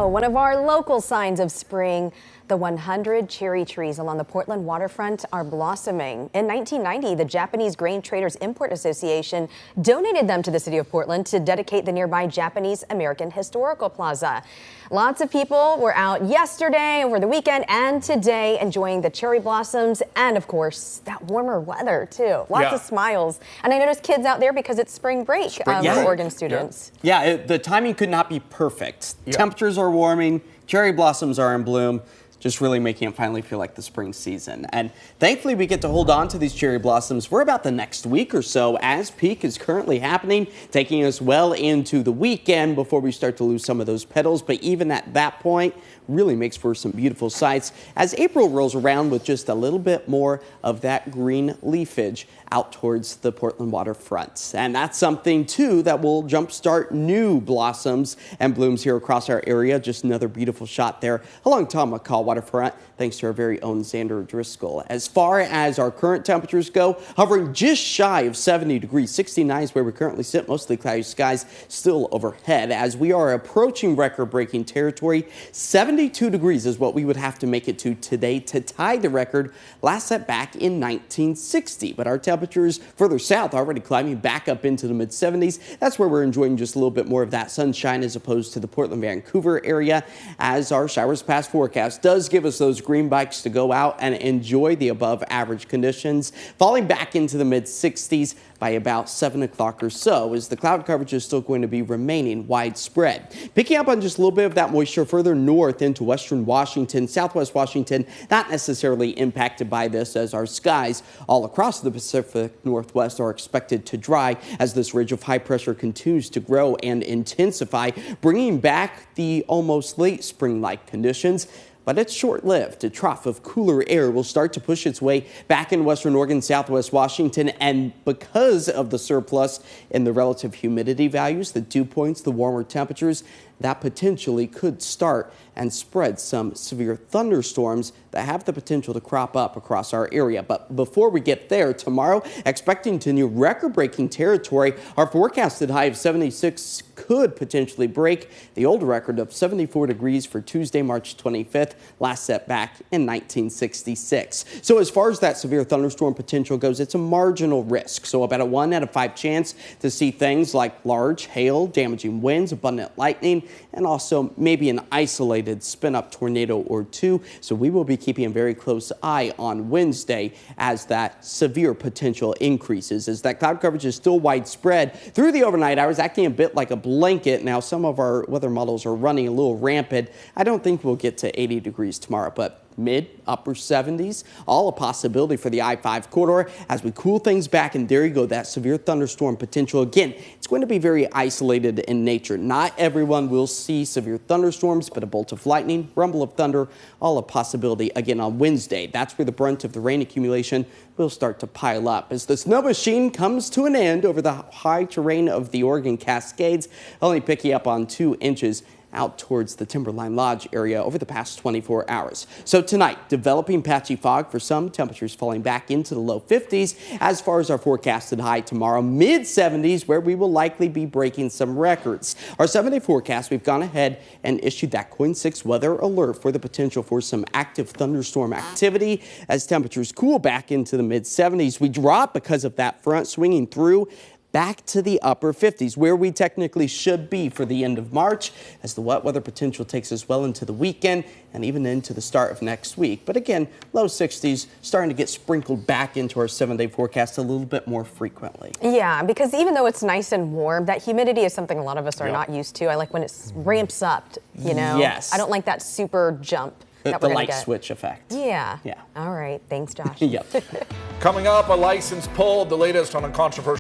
One of our local signs of spring, the 100 cherry trees along the Portland waterfront are blossoming. In 1990, the Japanese Grain Traders Import Association donated them to the city of Portland to dedicate the nearby Japanese American Historical Plaza. Lots of people were out yesterday, over the weekend, and today enjoying the cherry blossoms and, of course, that warmer weather, too. Lots of smiles. And I noticed kids out there because it's spring break for Oregon students. The timing could not be perfect. Temperatures are warming, cherry blossoms are in bloom, just really making it finally feel like the spring season. And thankfully we get to hold on to these cherry blossoms for about the next week or so, as peak is currently happening, taking us well into the weekend before we start to lose some of those petals. But even at that point, really makes for some beautiful sights as April rolls around with just a little bit more of that green leafage out towards the Portland waterfront. And that's something too that will jumpstart new blossoms and blooms here across our area. Just another beautiful shot there along Tom McCall waterfront, thanks to our very own Xander Driscoll. As far as our current temperatures go, hovering just shy of 70 degrees. 69 is where we currently sit, mostly cloudy skies still overhead. As we are approaching record-breaking territory, 72 degrees is what we would have to make it to today to tie the record last set back in 1960. But our temperatures further south already climbing back up into the mid-70s. That's where we're enjoying just a little bit more of that sunshine as opposed to the Portland-Vancouver area, as our showers past forecast does give us those green bikes to go out and enjoy the above average conditions, falling back into the mid-60s by about 7 o'clock or so, as the cloud coverage is still going to be remaining widespread. Picking up on just a little bit of that moisture further north into western Washington, southwest Washington, not necessarily impacted by this, as our skies all across the Pacific Northwest are expected to dry as this ridge of high pressure continues to grow and intensify, bringing back the almost late spring-like conditions. But it's short-lived. A trough of cooler air will start to push its way back in western Oregon, southwest Washington, and because of the surplus in the relative humidity values, the dew points, the warmer temperatures, that potentially could start and spread some severe thunderstorms that have the potential to crop up across our area. But before we get there, tomorrow, expecting to new record-breaking territory, our forecasted high of 76 could potentially break the old record of 74 degrees for Tuesday, March 25th, last set back in 1966. So as far as that severe thunderstorm potential goes, it's a marginal risk. So about a 1 out of 5 chance to see things like large hail, damaging winds, abundant lightning, and also maybe an isolated spin-up tornado or two. So we will be keeping a very close eye on Wednesday as that severe potential increases, as that cloud coverage is still widespread through the overnight hours, acting a bit like a blanket. Now, some of our weather models are running a little rampant. I don't think we'll get to 80 degrees tomorrow, but mid-upper 70s, all a possibility for the I-5 corridor as we cool things back. And there you go, that severe thunderstorm potential. Again, it's going to be very isolated in nature. Not everyone will see severe thunderstorms, but a bolt of lightning, rumble of thunder, all a possibility again on Wednesday. That's where the brunt of the rain accumulation will start to pile up as the snow machine comes to an end over the high terrain of the Oregon Cascades, only picking up on 2 inches out towards the Timberline Lodge area over the past 24 hours. So tonight, developing patchy fog for some, temperatures falling back into the low 50s. As far as our forecasted high tomorrow, mid 70s, where we will likely be breaking some records. Our 7-day forecast, we've gone ahead and issued that KOIN 6 weather alert for the potential for some active thunderstorm activity as temperatures cool back into the mid 70s. We drop because of that front swinging through back to the upper 50s, where we technically should be for the end of March, as the wet weather potential takes us well into the weekend and even into the start of next week. But again, low 60s starting to get sprinkled back into our 7-day forecast a little bit more frequently. Yeah, because even though it's nice and warm, that humidity is something a lot of us are not used to. I like when it ramps up, you know? Yes. I don't like that super jump. The light switch effect. Yeah. All right. Thanks, Josh. Yep. Coming up, a license pulled, the latest on a controversial